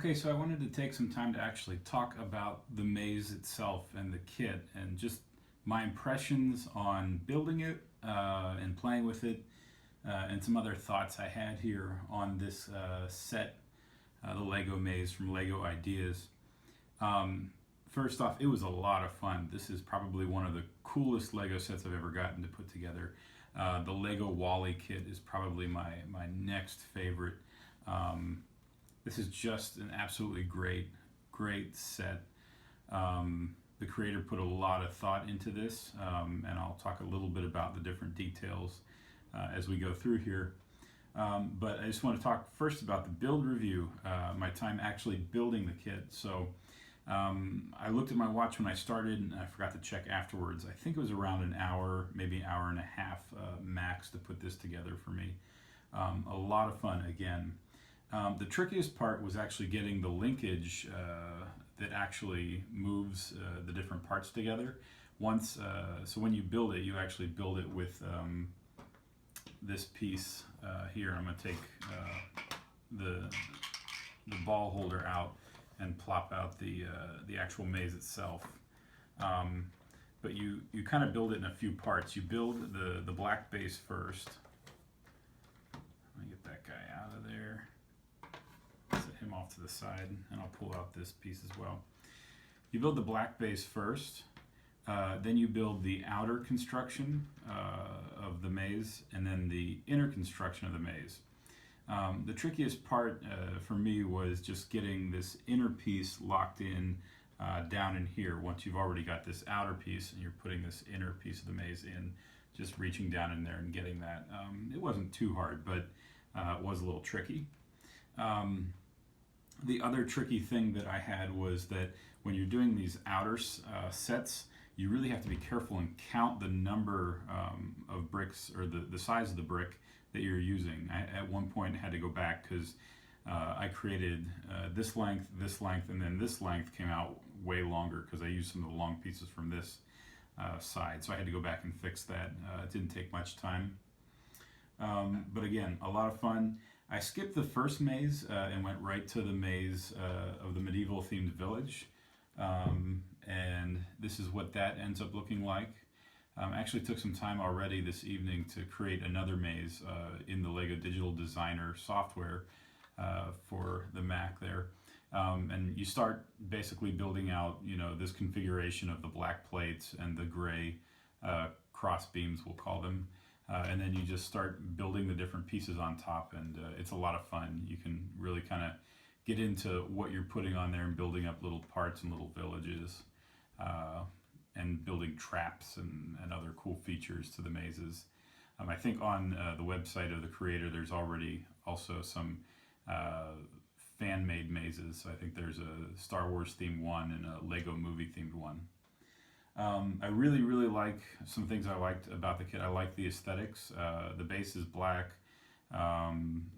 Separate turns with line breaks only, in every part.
Okay, so I wanted to take some time to actually talk about the maze itself and the kit and just my impressions on building it and playing with it and some other thoughts I had here on this set, the Lego Maze from Lego Ideas. Um, First off, it was a lot of fun. This is probably one of the coolest Lego sets I've ever gotten to put together. The Lego Wall-E kit is probably my next favorite. Um, this is just an absolutely great set. The creator put a lot of thought into this, and I'll talk a little bit about the different details as we go through here. But I just want to talk first about the build review, my time actually building the kit. So I looked at my watch when I started, and I forgot to check afterwards. I think it was around an hour, maybe an hour and a half max to put this together for me. A lot of fun again. The trickiest part was actually getting the linkage that actually moves the different parts together. So when you build it, you actually build it with this piece here. I'm going to take the ball holder out and plop out the actual maze itself. But you kind of build it in a few parts. You build the black base first. Let me get that guy out of there. Set him off to the side, and I'll pull out this piece as well. You build the black base first, then you build the outer construction of the maze, and then the inner construction of the maze. The trickiest part for me was just getting this inner piece locked in down in here. Once you've already got this outer piece and you're putting this inner piece of the maze in, just reaching down in there and getting that. It wasn't too hard, but it was a little tricky. The other tricky thing that I had was that when you're doing these outer sets, you really have to be careful and count the number of bricks, or the size of the brick that you're using. I at one point had to go back because I created this length, and then this length came out way longer because I used some of the long pieces from this side. So I had to go back and fix that. It didn't take much time. But again, a lot of fun. I skipped the first maze and went right to the maze of the medieval themed village. And this is what that ends up looking like. Actually took some time already this evening to create another maze in the Lego Digital Designer software for the Mac there. And you start basically building out, this configuration of the black plates and the gray cross beams, we'll call them. And then you just start building the different pieces on top, and it's a lot of fun. You can really kind of get into what you're putting on there and building up little parts and little villages, and building traps and other cool features to the mazes. I think on the website of the creator, there's already also some fan-made mazes. I think there's a Star Wars themed one and a Lego movie themed one. I really like some things I liked about the kit. I like the aesthetics. The base is black.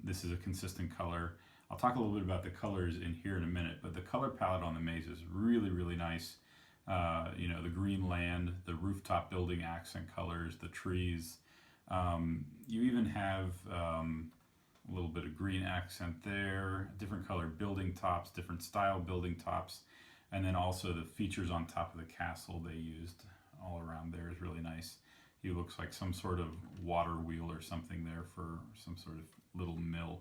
This is a consistent color. I'll talk a little bit about the colors in here in a minute, but the color palette on the maze is really nice. The green land, the rooftop building accent colors, the trees. You even have a little bit of green accent there, different color building tops, different style building tops. And then also the features on top of the castle they used all around there is really nice. He looks like some sort of water wheel or something there for some sort of little mill.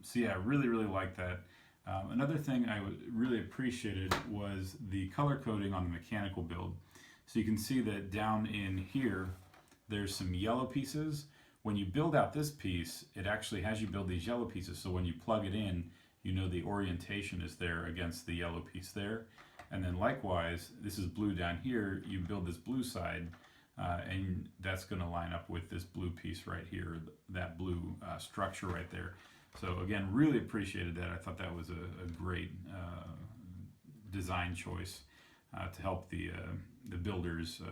So yeah, I really like that. Another thing I really appreciated was the color coding on the mechanical build. So you can see that down in here, there's some yellow pieces. When you build out this piece, it actually has you build these yellow pieces. So when you plug it in, the orientation is there against the yellow piece there. And then likewise, this is blue down here, you build this blue side, and that's going to line up with this blue piece right here, that blue structure right there. So again, really appreciated that. I thought that was a great design choice to help the builders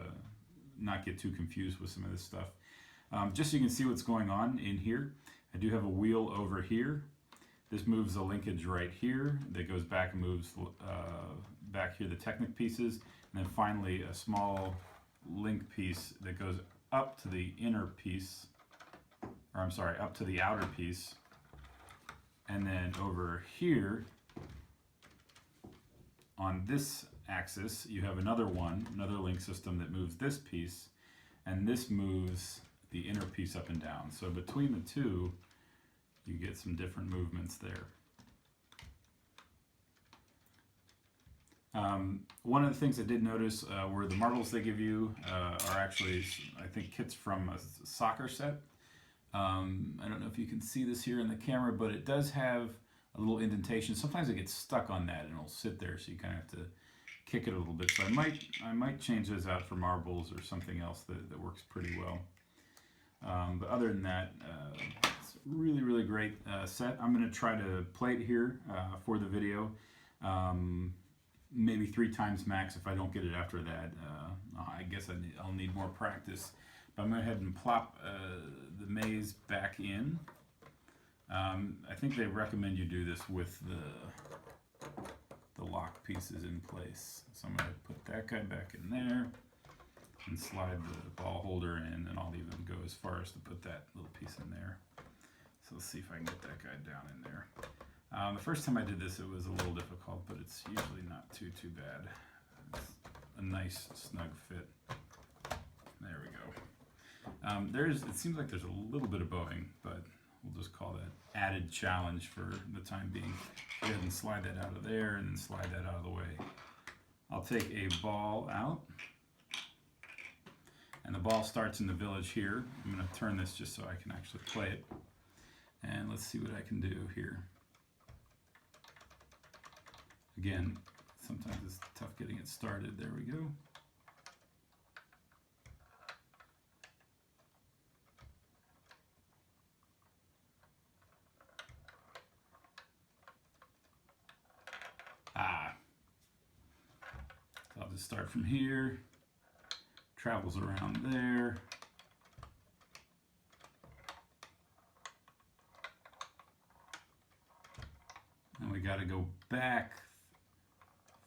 not get too confused with some of this stuff. Just so you can see what's going on in here, I do have a wheel over here. This moves the linkage right here that goes back and moves back here the Technic pieces, and then finally a small link piece that goes up to the inner piece, or I'm sorry, up to the outer piece. And then over here on this axis, you have another link system that moves this piece, and this moves the inner piece up and down. So between the two, you get some different movements there. One of the things I did notice were the marbles they give you are actually, I think, kits from a soccer set. I don't know if you can see this here in the camera, but it does have a little indentation. Sometimes it gets stuck on that and it'll sit there, so you kind of have to kick it a little bit. So I might change those out for marbles or something else that works pretty well. But other than that, it's a really, really great set. I'm going to try to play it here for the video. Maybe 3 times max. If I don't get it after that, I guess I'll need more practice. But I'm going to go ahead and plop the maze back in. I think they recommend you do this with the lock pieces in place. So I'm going to put that guy back in there and slide the ball holder in, and I'll even go as far as to put that little piece in there. So let's see if I can get that guy down in there. The first time I did this, it was a little difficult, but it's usually not too bad. It's a nice snug fit. There we go. It seems like there's a little bit of bowing, but we'll just call that added challenge for the time being. Go ahead and slide that out of there, and then slide that out of the way. I'll take a ball out, and the ball starts in the village here. I'm going to turn this just so I can actually play it, and let's see what I can do here. Again, sometimes it's tough getting it started. There we go. So I'll just start from here, travels around there. And we got to go back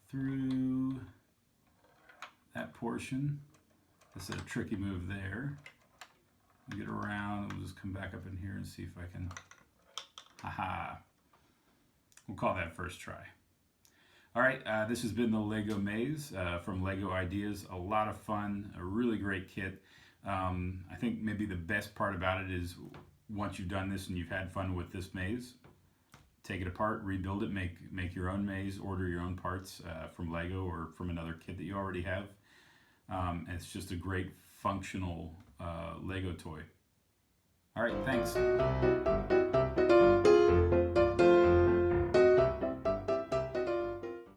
through that portion. This is a tricky move there. We get around, and we'll just come back up in here and see if I can, haha. We'll call that first try. All right, this has been the Lego Maze from Lego Ideas. A lot of fun, a really great kit. I think maybe the best part about it is once you've done this and you've had fun with this maze, take it apart, rebuild it, make your own maze, order your own parts from Lego or from another kit that you already have. And it's just a great functional Lego toy. All right, thanks.